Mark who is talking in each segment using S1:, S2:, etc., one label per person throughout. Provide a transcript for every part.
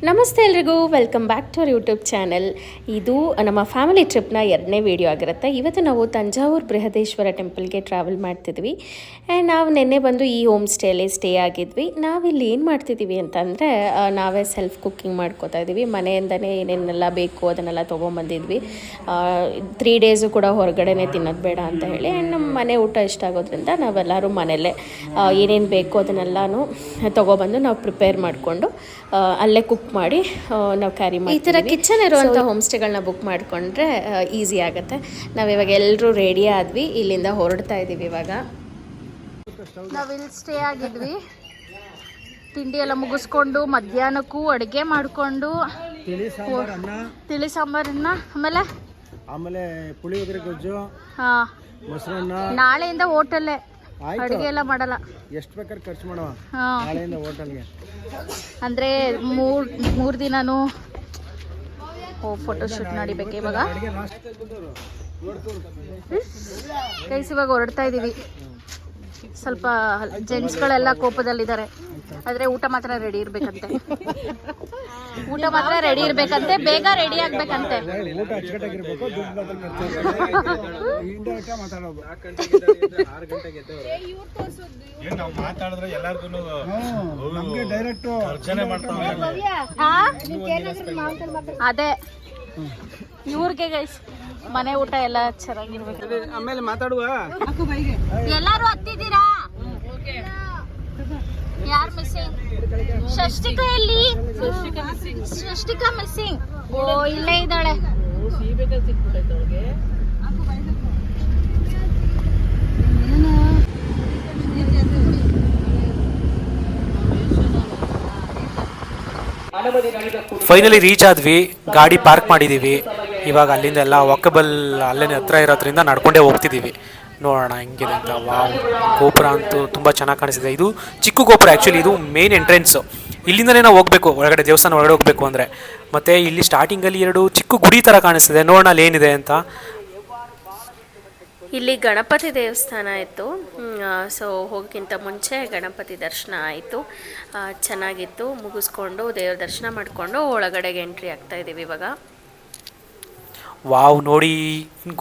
S1: ನಮಸ್ತೆ ಎಲ್ರಿಗೂ, welcome back to our YouTube channel. ಇದು ನಮ್ಮ ಫ್ಯಾಮಿಲಿ ಟ್ರಿಪ್ನ 2ನೇ ವೀಡಿಯೋ ಆಗಿರುತ್ತೆ. ಇವತ್ತು ನಾವು ತಂಜಾವೂರು ಬೃಹದೇಶ್ವರ ಟೆಂಪಲ್ಗೆ ಟ್ರಾವೆಲ್ ಮಾಡ್ತಿದ್ವಿ. ಆ್ಯಂಡ್ ನಾವು ನಿನ್ನೆ ಬಂದು ಈ ಹೋಮ್ ಸ್ಟೇಲಿ ಸ್ಟೇ ಆಗಿದ್ವಿ. ನಾವಿಲ್ಲಿ ಏನು ಮಾಡ್ತಿದ್ದೀವಿ ಅಂತಂದರೆ ನಾವೇ ಸೆಲ್ಫ್ ಕುಕ್ಕಿಂಗ್ ಮಾಡ್ಕೋತಾ ಇದ್ದೀವಿ. ಮನೆಯಿಂದನೇ ಏನೇನೆಲ್ಲ ಬೇಕು ಅದನ್ನೆಲ್ಲ ತೊಗೊಂಬಂದಿದ್ವಿ. 3 ಡೇಸು ಕೂಡ ಹೊರಗಡೆನೇ ತಿನ್ನೋದು ಬೇಡ ಅಂತ ಹೇಳಿ. ಆ್ಯಂಡ್ ನಮ್ಮ ಮನೆ ಊಟ ಇಷ್ಟ ಆಗೋದ್ರಿಂದ ನಾವೆಲ್ಲರೂ ಮನೆಯಲ್ಲೇ ಏನೇನು ಬೇಕು ಅದನ್ನೆಲ್ಲನೂ ತೊಗೊಬಂದು ನಾವು ಪ್ರಿಪೇರ್ ಮಾಡಿಕೊಂಡು ಅಲ್ಲೇ ಕುಕ್ ಮಾಡಿ ನಾವು ಕ್ಯಾರಿ ಮಾಡಿ. ಈ ಥರ ಕಿಚನ್ ಇರುವಂಥ ಹೋಮ್ ಸ್ಟೇಗಳನ್ನ ಬುಕ್ ಮಾಡಿಕೊಂಡ್ರೆ ಈಸಿ ಆಗುತ್ತೆ. ನಾವಿವಾಗ ಎಲ್ಲರೂ ರೆಡಿ ಆದ್ವಿ, ಇಲ್ಲಿಂದ ಹೊರಡ್ತಾ ಇದ್ದೀವಿ. ಇವಾಗ
S2: ನಾವು ಇಲ್ಲಿ ಸ್ಟೇ ಆಗಿದ್ವಿ. ತಿಂಡಿ ಎಲ್ಲ ಮುಗಿಸ್ಕೊಂಡು ಮಧ್ಯಾಹ್ನಕ್ಕೂ ಅಡುಗೆ ಮಾಡಿಕೊಂಡು ತಿಳಿ ಸಾಂಬಾರನ್ನ ಆಮೇಲೆ
S3: ಪುಳಿಯೋಗರೆ ಗೊಜ್ಜು, ಮೊಸರನ್ನ.
S2: ನಾಳೆಯಿಂದ ಹೋಟೆಲ್ಲೇ ಅಡುಗೆ ಎಲ್ಲ ಮಾಡಲ್ಲ.
S3: ಎಷ್ಟು ಬೇಕಾದ್ರೆ ಖರ್ಚು ಮಾಡುವ ನಾಳೆಯಿಂದ ಹೋಟೆಲ್ಗೆ.
S2: ಅಂದರೆ ಮೂರು ದಿನನೂ ಫೋಟೋಶೂಟ್ ನಡಿಬೇಕು. ಇವಾಗ ಗೈಸ್ ಇವಾಗ ಹೊರಡ್ತಾ ಇದ್ದೀವಿ. ಸ್ವಲ್ಪ ಜೆಂಟ್ಸ್ಗಳೆಲ್ಲ ಕೋಪದಲ್ಲಿದ್ದಾರೆ, ಆದರೆ ಊಟ ಮಾತ್ರ ರೆಡಿ ಇರಬೇಕಂತೆ. ಬೇಗ ರೆಡಿ ಆಗ್ಬೇಕಂತೆ. ಅದೇ ಇವ್ರಿಗೆ ಗೈಸ್ ಮನೆ ಊಟ ಎಲ್ಲ ಚೆನ್ನಾಗಿರ್ಬೇಕು.
S3: ಆಮೇಲೆ ಮಾತಾಡುವ.
S2: ಎಲ್ಲಾರು ಹತ್ತಿದ್ದೀರಾ? ಯಾರು ಮಿಸ್ಸಿಂಗ್? ಷಷ್ಟಿಕಾ ಎಲ್ಲಿ? ಷಷ್ಟಿಕಾ ಮಿಸ್ಸಿಂಗ್. ಓ ಇಲ್ಲೇ ಇದ್ದಾಳೆ.
S4: ಫೈನಲಿ ರೀಚ್ ಆದ್ವಿ. ಗಾಡಿ ಪಾರ್ಕ್ ಮಾಡಿದ್ದೀವಿ. ಇವಾಗ ಅಲ್ಲಿಂದ ಎಲ್ಲ ವಾಕಬಲ್ ಅಲ್ಲೇ ಹತ್ರ ಇರೋದ್ರಿಂದ ನಡ್ಕೊಂಡೇ ಹೋಗ್ತಿದ್ದೀವಿ. ನೋಡೋಣ ಹೆಂಗಿದೆ ಅಂತ. ವಾವ್, ಗೋಪುರ ಅಂತೂ ತುಂಬ ಚೆನ್ನಾಗಿ ಕಾಣಿಸ್ತಿದೆ. ಇದು ಚಿಕ್ಕ ಗೋಪುರ, ಆ್ಯಕ್ಚುಲಿ ಇದು ಮೇನ್ ಎಂಟ್ರೆನ್ಸು. ಇಲ್ಲಿಂದಲೇ ನಾವು ಹೋಗಬೇಕು ಒಳಗಡೆ, ದೇವಸ್ಥಾನ ಒಳಗಡೆ ಹೋಗಬೇಕು ಅಂದರೆ. ಮತ್ತು ಇಲ್ಲಿ ಸ್ಟಾರ್ಟಿಂಗಲ್ಲಿ 2 ಚಿಕ್ಕ ಗುಡಿ ಥರ ಕಾಣಿಸ್ತಿದೆ. ನೋಡೋಣ ಅಲ್ಲಿ ಏನಿದೆ ಅಂತ.
S1: ಇಲ್ಲಿ ಗಣಪತಿ ದೇವಸ್ಥಾನ ಇತ್ತು. ಸೊ ಹೋಗೋಕ್ಕಿಂತ ಮುಂಚೆ ಗಣಪತಿ ದರ್ಶನ ಆಯಿತು, ಚೆನ್ನಾಗಿತ್ತು. ಮುಗಿಸ್ಕೊಂಡು ದೇವ್ರ ದರ್ಶನ ಮಾಡಿಕೊಂಡು ಒಳಗಡೆಗೆ ಎಂಟ್ರಿ ಆಗ್ತಾ ಇದ್ದೀವಿ ಇವಾಗ.
S4: ವಾವ್, ನೋಡಿ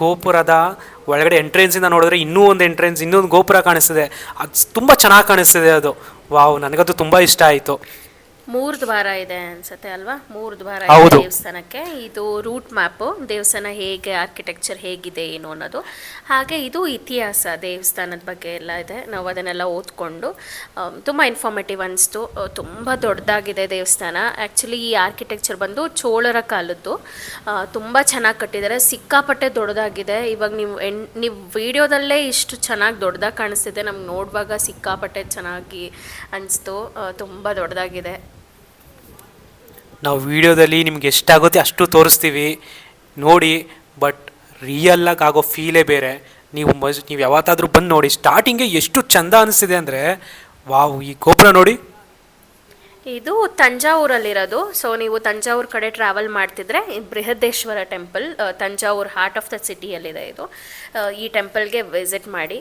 S4: ಗೋಪುರದ ಒಳಗಡೆ ಎಂಟ್ರೆನ್ಸಿಂದ ನೋಡಿದ್ರೆ ಇನ್ನೂ ಒಂದು ಎಂಟ್ರೆನ್ಸ್, ಇನ್ನೊಂದು ಗೋಪುರ ಕಾಣಿಸ್ತಿದೆ. ಅದು ತುಂಬ ಚೆನ್ನಾಗಿ ಕಾಣಿಸ್ತಿದೆ ಅದು. ವಾವ್, ನನಗದು ತುಂಬ ಇಷ್ಟ ಆಯಿತು.
S1: 3 ದ್ವಾರ ಇದೆ ಅನ್ಸುತ್ತೆ ಅಲ್ವಾ? 3 ದ್ವಾರ ಇದೆ ದೇವಸ್ಥಾನಕ್ಕೆ. ಇದು ರೂಟ್ ಮ್ಯಾಪು, ದೇವಸ್ಥಾನ ಹೇಗೆ, ಆರ್ಕಿಟೆಕ್ಚರ್ ಹೇಗಿದೆ ಏನು ಅನ್ನೋದು. ಹಾಗೆ ಇದು ಇತಿಹಾಸ, ದೇವಸ್ಥಾನದ ಬಗ್ಗೆ ಎಲ್ಲ ಇದೆ. ನಾವು ಅದನ್ನೆಲ್ಲ ಓದ್ಕೊಂಡು ತುಂಬ ಇನ್ಫಾರ್ಮೇಟಿವ್ ಅನಿಸ್ತು. ತುಂಬ ದೊಡ್ಡದಾಗಿದೆ ದೇವಸ್ಥಾನ. ಆ್ಯಕ್ಚುಲಿ ಈ ಆರ್ಕಿಟೆಕ್ಚರ್ ಬಂದು ಚೋಳರ ಕಾಲದ್ದು. ತುಂಬ ಚೆನ್ನಾಗಿ ಕಟ್ಟಿದ್ದಾರೆ, ಸಿಕ್ಕಾಪಟ್ಟೆ ದೊಡ್ಡದಾಗಿದೆ. ಇವಾಗ ನೀವು ವಿಡಿಯೋದಲ್ಲೇ ಇಷ್ಟು ಚೆನ್ನಾಗಿ ದೊಡ್ಡದಾಗಿ ಕಾಣಿಸ್ತಿದೆ, ನಮ್ಗೆ ನೋಡುವಾಗ ಸಿಕ್ಕಾಪಟ್ಟೆ ಚೆನ್ನಾಗಿ ಅನಿಸ್ತು. ತುಂಬ ದೊಡ್ಡದಾಗಿದೆ.
S4: ನಾವು ವಿಡಿಯೋದಲ್ಲಿ ನಿಮ್ಗೆ ಎಷ್ಟಾಗುತ್ತೆ ಅಷ್ಟು ತೋರಿಸ್ತೀವಿ ನೋಡಿ, ಬಟ್ ರಿಯಲ್ಲಾಗಿ ಆಗೋ ಫೀಲೇ ಬೇರೆ. ನೀವು ಯಾವತ್ತಾದರೂ ಬಂದು ನೋಡಿ. ಸ್ಟಾರ್ಟಿಂಗ್ಗೆ ಎಷ್ಟು ಚೆಂದ ಅನಿಸ್ತಿದೆ ಅಂದರೆ, ವಾವ್, ಈ ಗೋಪುರ ನೋಡಿ.
S1: ಇದು ತಂಜಾವೂರಲ್ಲಿರೋದು. ಸೊ ನೀವು ತಂಜಾವೂರು ಕಡೆ ಟ್ರಾವೆಲ್ ಮಾಡ್ತಿದ್ರೆ Brihadeeswara temple, Thanjavur heart of the ಸಿಟಿಯಲ್ಲಿದೆ ಇದು. ಈ ಟೆಂಪಲ್ಗೆ ವಿಸಿಟ್ ಮಾಡಿ.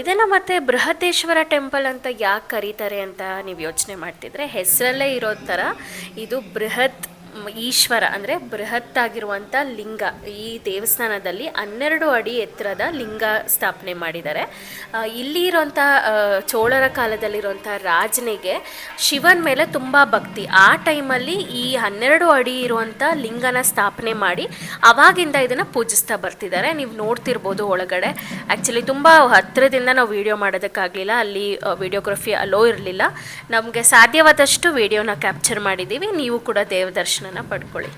S1: ಇದನ್ನು ಮತ್ತು ಬೃಹದೇಶ್ವರ ಟೆಂಪಲ್ ಅಂತ ಯಾಕೆ ಕರೀತಾರೆ ಅಂತ ನೀವು ಯೋಚನೆ ಮಾಡ್ತಿದ್ರೆ, ಹೆಸರಲ್ಲೇ ಇರೋ ಥರ ಇದು ಬೃಹತ್ ಈಶ್ವರ ಅಂದರೆ ಬೃಹತ್ತಾಗಿರುವಂಥ ಲಿಂಗ. ಈ ದೇವಸ್ಥಾನದಲ್ಲಿ 12 ಅಡಿ ಎತ್ತರದ ಲಿಂಗ ಸ್ಥಾಪನೆ ಮಾಡಿದ್ದಾರೆ. ಇಲ್ಲಿ ಇರೋಂಥ ಚೋಳರ ಕಾಲದಲ್ಲಿರುವಂಥ ರಾಜನಿಗೆ ಶಿವನ ಮೇಲೆ ತುಂಬ ಭಕ್ತಿ. ಆ ಟೈಮಲ್ಲಿ ಈ 12 ಅಡಿ ಇರುವಂಥ ಲಿಂಗನ ಸ್ಥಾಪನೆ ಮಾಡಿ ಅವಾಗಿಂದ ಇದನ್ನು ಪೂಜಿಸ್ತಾ ಬರ್ತಿದ್ದಾರೆ. ನೀವು ನೋಡ್ತಿರ್ಬೋದು ಒಳಗಡೆ. ಆ್ಯಕ್ಚುಲಿ ತುಂಬ ಹತ್ತಿರದಿಂದ ನಾವು ವಿಡಿಯೋ ಮಾಡೋದಕ್ಕಾಗಲಿಲ್ಲ, ಅಲ್ಲಿ ವಿಡಿಯೋಗ್ರಫಿ ಅಲೋ ಇರಲಿಲ್ಲ. ನಮಗೆ ಸಾಧ್ಯವಾದಷ್ಟು ವಿಡಿಯೋನ ಕ್ಯಾಪ್ಚರ್ ಮಾಡಿದ್ದೀವಿ. ನೀವು ಕೂಡ ದೇವ ದರ್ಶನ ಪಡ್ಕೊಳ್ಳಿ.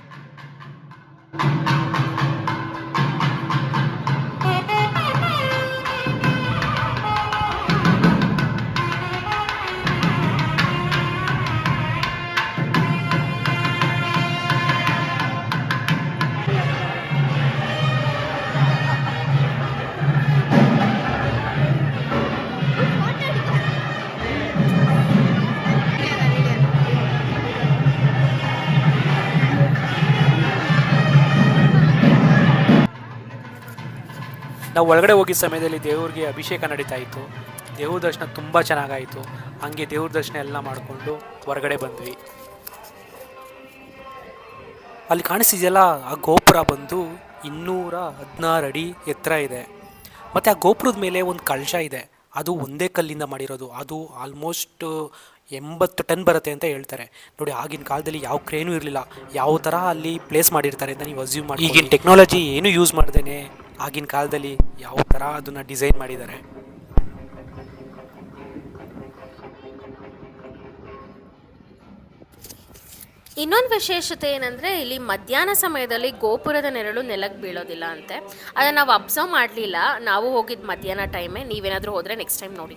S4: ನಾವು ಒಳಗಡೆ ಹೋಗಿದ್ದ ಸಮಯದಲ್ಲಿ ದೇವ್ರಿಗೆ ಅಭಿಷೇಕ ನಡೀತಾ ಇತ್ತು. ದೇವ್ರ ದರ್ಶನ ತುಂಬ ಚೆನ್ನಾಗಾಯಿತು. ಹಂಗೆ ದೇವ್ರ ದರ್ಶನ ಎಲ್ಲ ಮಾಡಿಕೊಂಡು ಹೊರಗಡೆ ಬಂದ್ವಿ. ಅಲ್ಲಿ ಕಾಣಿಸ್ತಿದೆಯಲ್ಲ ಆ ಗೋಪುರ ಬಂದು 216 ಅಡಿ ಎತ್ತರ ಇದೆ. ಮತ್ತು ಆ ಗೋಪುರದ ಮೇಲೆ ಒಂದು ಕಳಶ ಇದೆ, ಅದು ಒಂದೇ ಕಲ್ಲಿಂದ ಮಾಡಿರೋದು. ಅದು ಆಲ್ಮೋಸ್ಟ್ 80 ಟನ್ ಬರುತ್ತೆ ಅಂತ ಹೇಳ್ತಾರೆ. ನೋಡಿ, ಆಗಿನ ಕಾಲದಲ್ಲಿ ಯಾವ ಕ್ರೇನೂ ಇರಲಿಲ್ಲ, ಯಾವ ಥರ ಅಲ್ಲಿ ಪ್ಲೇಸ್ ಮಾಡಿರ್ತಾರೆ ಅಂತ ನೀವು ಅಸ್ಯೂಮ್ ಮಾಡಿ. ಈಗಿನ ಟೆಕ್ನಾಲಜಿ ಏನೂ ಯೂಸ್ ಮಾಡ್ದೇನೆ ಆಗಿನ ಕಾಲದಲ್ಲಿ ಯಾವ ಥರ ಅದನ್ನು ಡಿಸೈನ್ ಮಾಡಿದ್ದಾರೆ.
S1: ಇನ್ನೊಂದು ವಿಶೇಷತೆ ಏನಂದರೆ, ಇಲ್ಲಿ ಮಧ್ಯಾಹ್ನ ಸಮಯದಲ್ಲಿ ಗೋಪುರದ ನೆರಳು ನೆಲಕ್ಕೆ ಬೀಳೋದಿಲ್ಲ ಅಂತೆ. ಅದನ್ನು ನಾವು ಅಬ್ಸರ್ವ್ ಮಾಡಲಿಲ್ಲ, ನಾವು ಹೋಗಿದ್ದು ಮಧ್ಯಾಹ್ನ ಟೈಮೇ. ನೀವೇನಾದರೂ ಹೋದರೆ ನೆಕ್ಸ್ಟ್ ಟೈಮ್ ನೋಡಿ.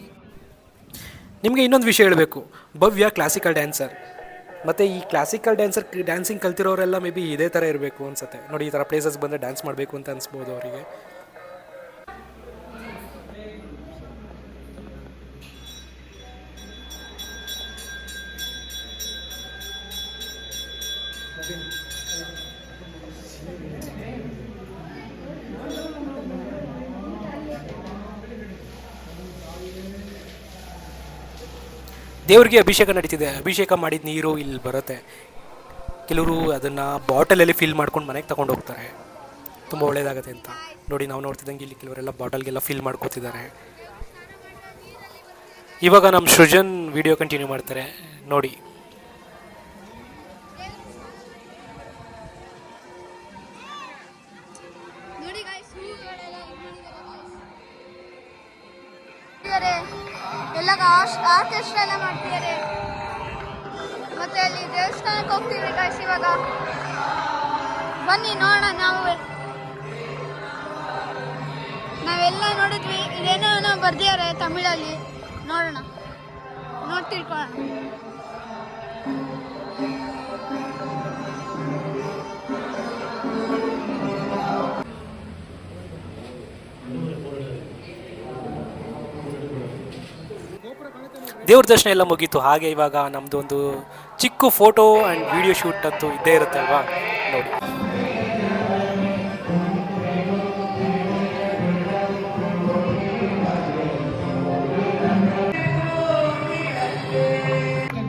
S4: ನಿಮಗೆ ಇನ್ನೊಂದು ವಿಷಯ ಹೇಳಬೇಕು, ಭವ್ಯ ಕ್ಲಾಸಿಕಲ್ ಡ್ಯಾನ್ಸರ್. ಮತ್ತು ಈ ಕ್ಲಾಸಿಕಲ್ ಡ್ಯಾನ್ಸಿಂಗ್ ಕಲ್ತಿರೋರೆಲ್ಲ ಮೇ ಬಿ ಇದೇ ಥರ ಇರಬೇಕು ಅನ್ಸುತ್ತೆ. ನೋಡಿ, ಈ ಥರ ಪ್ಲೇಸಸ್ ಬಂದರೆ ಡ್ಯಾನ್ಸ್ ಮಾಡಬೇಕು ಅಂತ ಅನಿಸ್ಬೋದು ಅವರಿಗೆ. ದೇವರಿಗೆ ಅಭಿಷೇಕ ನಡೀತಿದೆ. ಅಭಿಷೇಕ ಮಾಡಿದ ನೀರು ಇಲ್ಲಿ ಬರುತ್ತೆ. ಕೆಲವರು ಅದನ್ನು ಬಾಟಲಲ್ಲಿ ಫಿಲ್ ಮಾಡ್ಕೊಂಡು ಮನೆಗೆ ತಗೊಂಡು ಹೋಗ್ತಾರೆ, ತುಂಬ ಒಳ್ಳೆಯದಾಗುತ್ತೆ ಅಂತ. ನೋಡಿ, ನಾವು ನೋಡ್ತಿದ್ದಂಗೆ ಇಲ್ಲಿ ಕೆಲವರೆಲ್ಲ ಬಾಟಲ್ಗೆಲ್ಲ ಫಿಲ್ ಮಾಡ್ಕೋತಿದ್ದಾರೆ. ಇವಾಗ ನಮ್ಮ ಸೃಜನ್ ವಿಡಿಯೋ ಕಂಟಿನ್ಯೂ ಮಾಡ್ತಾರೆ ನೋಡಿ.
S5: ಎಲ್ಲ ಆರ್ಕೆಸ್ಟ್ರಾ ಎಲ್ಲ ಮಾಡ್ತಿದ್ದಾರೆ. ಮತ್ತೆ ಅಲ್ಲಿ ದೇವಸ್ಥಾನಕ್ಕೆ ಹೋಗ್ತೀವಿ ಗಾಯ್ಸ್. ಇವಾಗ ಬನ್ನಿ ನೋಡೋಣ. ನಾವೆಲ್ಲ ನೋಡಿದ್ವಿ, ಇದೇನೋ ಬರ್ದಿದ್ದಾರೆ ತಮಿಳಲ್ಲಿ. ನೋಡೋಣ, ನೋಡಿ ತಿಳ್ಕೊಳ್ಳೋಣ.
S4: ದೇವ್ರ ದರ್ಶನ ಎಲ್ಲ ಮುಗೀತು. ಹಾಗೆ ಇವಾಗ ನಮ್ಮದು ಒಂದು ಚಿಕ್ಕ ಫೋಟೋ ಆ್ಯಂಡ್ ವಿಡಿಯೋ ಶೂಟ್ ಅಂತೂ ಇದ್ದೇ ಇರುತ್ತೆ ಅಲ್ವಾ. ನೋಡಿ,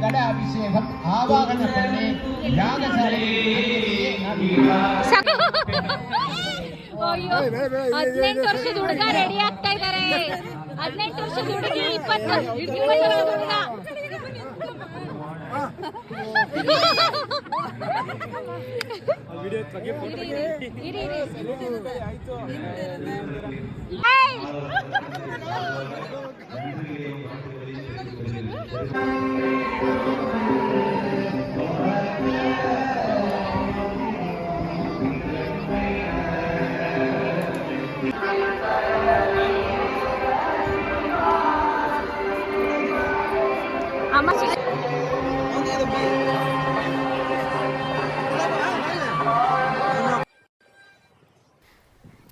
S3: ಗಣಾಭಿಷೇಕಂ ಆವಾಹನ ಪಣ್ಣಿ ಯಾಗಶಾಲೆ
S2: 18 ವರ್ಷದ ಹುಡುಗ ರೆಡಿ ಆಗ್ತಾ ಇದ್ದಾರೆ. 18 ವರ್ಷದ ಹುಡುಗಿ, 20 ವರ್ಷದ ಹುಡುಗ.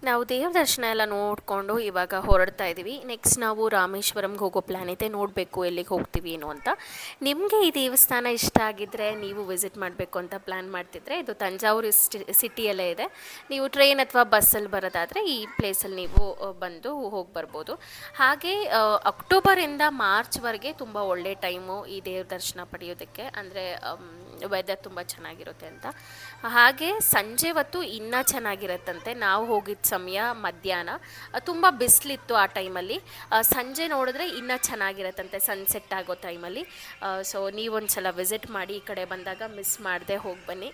S1: ನಾವು ದೇವ್ರ ದರ್ಶನ ಎಲ್ಲ ನೋಡಿಕೊಂಡು ಇವಾಗ ಹೊರಡ್ತಾ ಇದ್ದೀವಿ. ನೆಕ್ಸ್ಟ್ ನಾವು ರಾಮೇಶ್ವರಂಗೆ ಹೋಗೋ ಪ್ಲ್ಯಾನ್ ಇದೆ. ನೋಡಬೇಕು ಎಲ್ಲಿಗೆ ಹೋಗ್ತೀವಿ ಏನು ಅಂತ. ನಿಮಗೆ ಈ ದೇವಸ್ಥಾನ ಇಷ್ಟ ಆಗಿದ್ದರೆ, ನೀವು ವಿಸಿಟ್ ಮಾಡಬೇಕು ಅಂತ ಪ್ಲ್ಯಾನ್ ಮಾಡ್ತಿದ್ರೆ, ಇದು ತಂಜಾವೂರು ಸಿಟಿಯಲ್ಲೇ ಇದೆ. ನೀವು ಟ್ರೈನ್ ಅಥವಾ ಬಸ್ಸಲ್ಲಿ ಬರೋದಾದರೆ ಈ ಪ್ಲೇಸಲ್ಲಿ ನೀವು ಬಂದು ಹೋಗಿ ಬರ್ಬೋದು. ಹಾಗೆ ಅಕ್ಟೋಬರಿಂದ ಮಾರ್ಚ್ವರೆಗೆ ತುಂಬ ಒಳ್ಳೆ ಟೈಮು ಈ ದೇವ್ರ ದರ್ಶನ ಪಡೆಯೋದಕ್ಕೆ. ಅಂದರೆ ವೆದರ್ ತುಂಬ ಚೆನ್ನಾಗಿರುತ್ತೆ ಅಂತ. ಹಾಗೆ ಸಂಜೆ ಹೊತ್ತು ಇನ್ನೂ ಚೆನ್ನಾಗಿರುತ್ತಂತೆ. ನಾವು ಹೋಗಿದ್ದ ಸಮಯ ಮಧ್ಯಾಹ್ನ, ತುಂಬ ಬಿಸಿಲಿತ್ತು ಆ ಟೈಮಲ್ಲಿ. ಸಂಜೆ ನೋಡಿದ್ರೆ ಇನ್ನೂ ಚೆನ್ನಾಗಿರುತ್ತಂತೆ ಸನ್ಸೆಟ್ ಆಗೋ ಟೈಮಲ್ಲಿ. ಸೊ ನೀವೊಂದು ಸಲ ವಿಸಿಟ್ ಮಾಡಿ, ಈ ಕಡೆ ಬಂದಾಗ ಮಿಸ್ ಮಾಡದೆ ಹೋಗಿ ಬನ್ನಿ.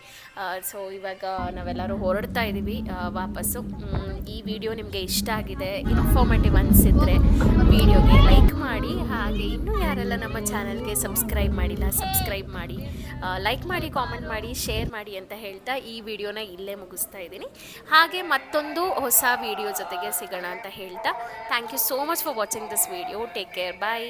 S1: ಸೊ ಇವಾಗ ನಾವೆಲ್ಲರೂ ಹೊರಡ್ತಾ ಇದ್ದೀವಿ ವಾಪಸ್ಸು. ಈ ವಿಡಿಯೋ ನಿಮಗೆ ಇಷ್ಟ ಆಗಿದೆ, ಇನ್ಫಾರ್ಮೇಟಿವ್ ಅನಿಸಿದರೆ ವಿಡಿಯೋಗೆ ಲೈಕ್ ಮಾಡಿ. ಹಾಗೆ ಇನ್ನೂ ಯಾರೆಲ್ಲ ನಮ್ಮ ಚಾನಲ್ಗೆ ಸಬ್ಸ್ಕ್ರೈಬ್ ಮಾಡಿಲ್ಲ, ಸಬ್ಸ್ಕ್ರೈಬ್ ಮಾಡಿ, ಲೈಕ್ ಮಾಡಿ, ಕಾಮೆಂಟ್ ಮಾಡಿ, ಶೇರ್ ಮಾಡಿ ಅಂತ ಹೇಳ್ತಾ ಈ ವಿಡಿಯೋನ ಇಲ್ಲೇ ಮುಗಿಸ್ತಾ ಇದ್ದೀನಿ. ಹಾಗೆ ಮತ್ತೊಂದು ಹೊಸ ವಿಡಿಯೋ ಜೊತೆಗೆ ಸಿಗೋಣ ಅಂತ ಹೇಳ್ತಾ, thank you so much for watching this video. Take care, bye.